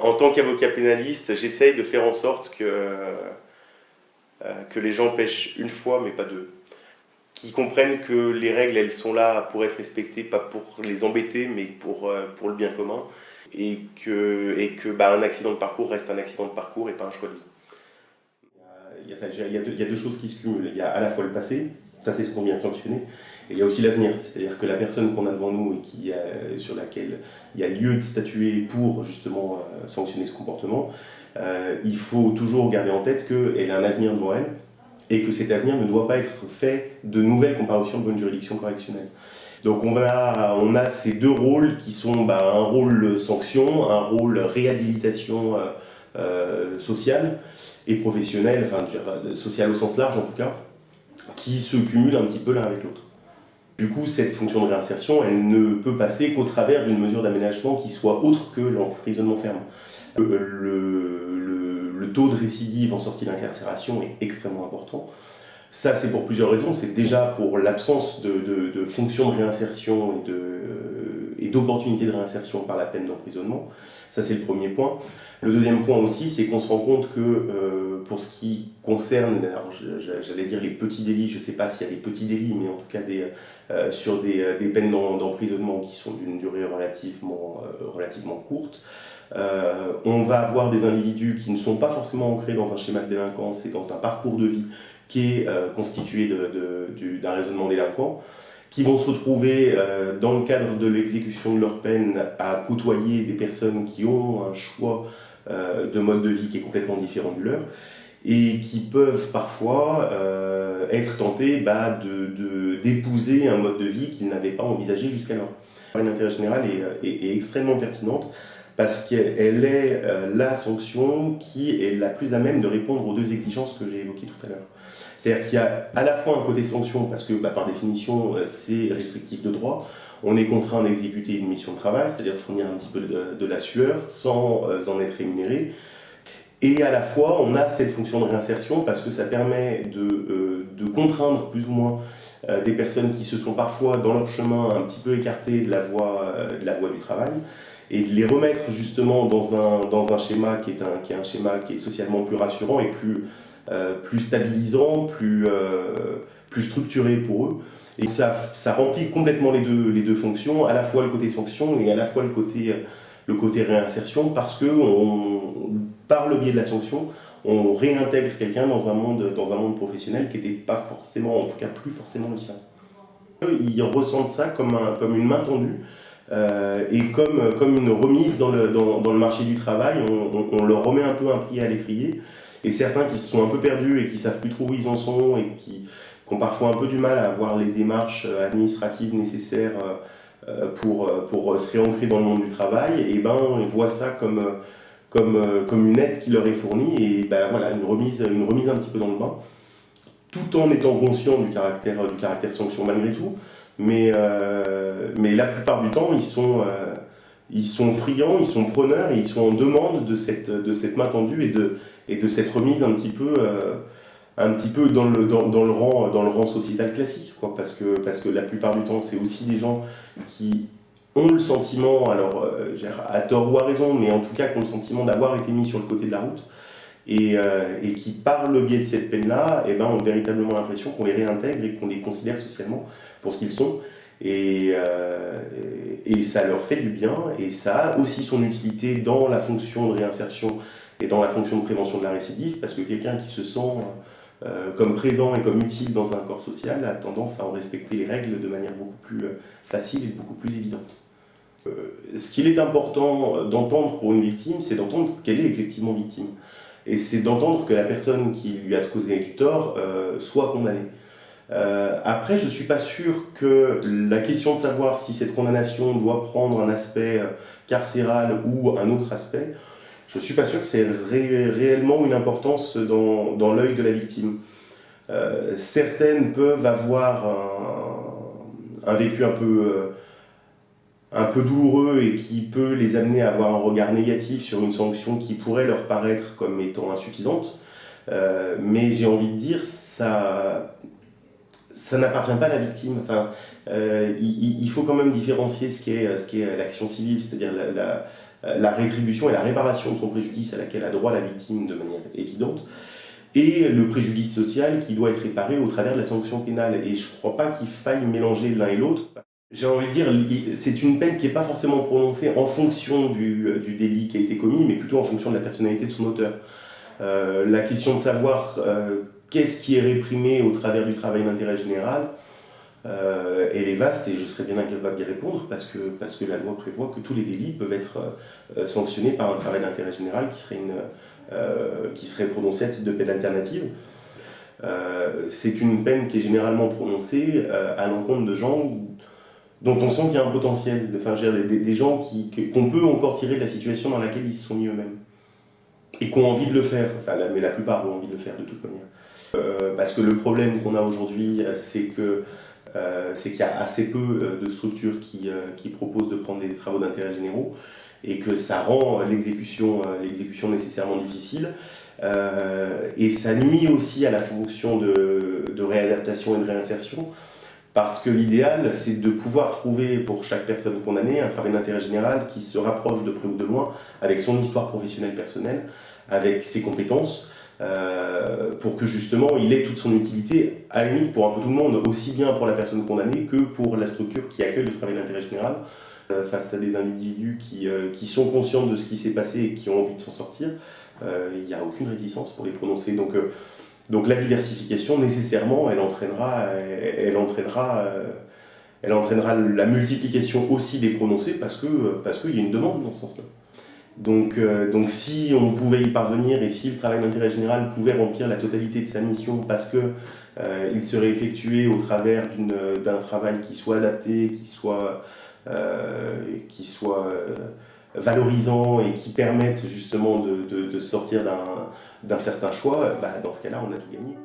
En tant qu'avocat pénaliste, j'essaye de faire en sorte que les gens pêchent une fois, mais pas deux. Qu'ils comprennent que les règles, elles sont là pour être respectées, pas pour les embêter, mais pour le bien commun. Et que un accident de parcours reste un accident de parcours et pas un choix de vie. Il y a deux choses qui se cumulent. Il y a à la fois le passé, ça c'est ce qu'on vient sanctionner, et il y a aussi l'avenir. C'est-à-dire que la personne qu'on a devant nous et sur laquelle il y a lieu de statuer pour justement sanctionner ce comportement, il faut toujours garder en tête qu'elle a un avenir devant elle et que cet avenir ne doit pas être fait de nouvelles comparutions devant une juridiction correctionnelle. Donc on a ces deux rôles qui sont un rôle sanction, un rôle réhabilitation sociale et professionnelle, enfin sociale au sens large en tout cas, qui se cumulent un petit peu l'un avec l'autre. Du coup, cette fonction de réinsertion, elle ne peut passer qu'au travers d'une mesure d'aménagement qui soit autre que l'emprisonnement ferme. Le taux de récidive en sortie d'incarcération est extrêmement important. Ça, c'est pour plusieurs raisons. C'est déjà pour l'absence de fonction de réinsertion et d'opportunité de réinsertion par la peine d'emprisonnement. Ça, c'est le premier point. Le deuxième point aussi, c'est qu'on se rend compte que pour ce qui concerne, alors j'allais dire les petits délits, je ne sais pas s'il y a des petits délits, mais en tout cas sur des peines d'emprisonnement qui sont d'une durée relativement courte, on va avoir des individus qui ne sont pas forcément ancrés dans un schéma de délinquance et dans un parcours de vie qui est constitué d'un raisonnement délinquant, qui vont se retrouver dans le cadre de l'exécution de leur peine à côtoyer des personnes qui ont un choix de mode de vie qui est complètement différent du leur, et qui peuvent parfois être tentés d'épouser un mode de vie qu'ils n'avaient pas envisagé jusqu'alors. L'intérêt général est extrêmement pertinente parce qu'elle est la sanction qui est la plus à même de répondre aux deux exigences que j'ai évoquées tout à l'heure. C'est-à-dire qu'il y a à la fois un côté sanction, parce que par définition c'est restrictif de droit, on est contraint d'exécuter une mission de travail, c'est-à-dire de fournir un petit peu de la sueur sans en être rémunéré. Et à la fois, on a cette fonction de réinsertion parce que ça permet de contraindre plus ou moins des personnes qui se sont parfois dans leur chemin un petit peu écartées de la voie du travail et de les remettre justement dans un schéma qui est un schéma qui est socialement plus rassurant et plus stabilisant, plus structuré pour eux. Et ça remplit complètement les deux fonctions, à la fois le côté sanction et à la fois le côté réinsertion, parce que par le biais de la sanction, on réintègre quelqu'un dans un monde professionnel qui n'était pas forcément, en tout cas plus forcément le sien. Ils ressentent ça comme une main tendue et comme une remise dans le marché du travail. On leur remet un peu un pied à l'étrier. Et certains qui se sont un peu perdus et qui ne savent plus trop où ils en sont et qui ont parfois un peu du mal à avoir les démarches administratives nécessaires pour se réancrer dans le monde du travail, et ils voient ça comme une aide qui leur est fournie, et voilà, une remise un petit peu dans le bain, tout en étant conscient du caractère sanction malgré tout, mais la plupart du temps, ils sont friands, ils sont preneurs et ils sont en demande de cette main tendue et de cette remise un petit peu dans le rang sociétal classique, quoi, parce que la plupart du temps, c'est aussi des gens qui ont le sentiment, alors à tort ou à raison, mais en tout cas qui ont le sentiment d'avoir été mis sur le côté de la route, et qui, par le biais de cette peine-là, ont véritablement l'impression qu'on les réintègre et qu'on les considère socialement pour ce qu'ils sont. Et ça leur fait du bien, et ça a aussi son utilité dans la fonction de réinsertion et dans la fonction de prévention de la récidive, parce que quelqu'un qui se sent comme présent et comme utile dans un corps social a tendance à en respecter les règles de manière beaucoup plus facile et beaucoup plus évidente. Ce qu'il est important d'entendre pour une victime, c'est d'entendre qu'elle est effectivement victime. Et c'est d'entendre que la personne qui lui a causé du tort soit condamnée. Après, je ne suis pas sûr que la question de savoir si cette condamnation doit prendre un aspect carcéral ou un autre aspect, je ne suis pas sûr que c'est réellement une importance dans l'œil de la victime. Certaines peuvent avoir un vécu un peu douloureux et qui peut les amener à avoir un regard négatif sur une sanction qui pourrait leur paraître comme étant insuffisante. Mais j'ai envie de dire, ça n'appartient pas à la victime. Enfin, il faut quand même différencier ce qu'est l'action civile, c'est-à-dire la rétribution et la réparation de son préjudice à laquelle a droit la victime de manière évidente, et le préjudice social qui doit être réparé au travers de la sanction pénale. Et je ne crois pas qu'il faille mélanger l'un et l'autre. J'ai envie de dire, c'est une peine qui n'est pas forcément prononcée en fonction du délit qui a été commis, mais plutôt en fonction de la personnalité de son auteur. La question de savoir qu'est-ce qui est réprimé au travers du travail d'intérêt général, elle est vaste et je serais bien incapable d'y répondre parce que la loi prévoit que tous les délits peuvent être sanctionnés par un travail d'intérêt général qui serait prononcé à titre de peine alternative. C'est une peine qui est généralement prononcée à l'encontre de gens dont on sent qu'il y a un potentiel, enfin, des gens qu'on peut encore tirer de la situation dans laquelle ils se sont mis eux-mêmes. Et qui ont envie de le faire, enfin, mais la plupart ont envie de le faire de toute manière. Parce que le problème qu'on a aujourd'hui, c'est qu'il y a assez peu de structures qui proposent de prendre des travaux d'intérêt généraux et que ça rend l'exécution nécessairement difficile. Et ça nuit aussi à la fonction de réadaptation et de réinsertion. Parce que l'idéal, c'est de pouvoir trouver pour chaque personne condamnée un travail d'intérêt général qui se rapproche de près ou de loin avec son histoire professionnelle personnelle, avec ses compétences, pour que justement il ait toute son utilité, à la limite pour un peu tout le monde, aussi bien pour la personne condamnée que pour la structure qui accueille le travail d'intérêt général, face à des individus qui sont conscients de ce qui s'est passé et qui ont envie de s'en sortir. Il n'y a aucune réticence pour les prononcer. Donc la diversification, nécessairement, elle entraînera la multiplication aussi des prononcés parce qu'il y a une demande dans ce sens-là. Donc si on pouvait y parvenir et si le travail d'intérêt général pouvait remplir la totalité de sa mission parce qu'il serait effectué au travers d'un travail qui soit adapté, qui soit valorisant et qui permettent justement de sortir d'un certain choix, dans ce cas-là, on a tout gagné.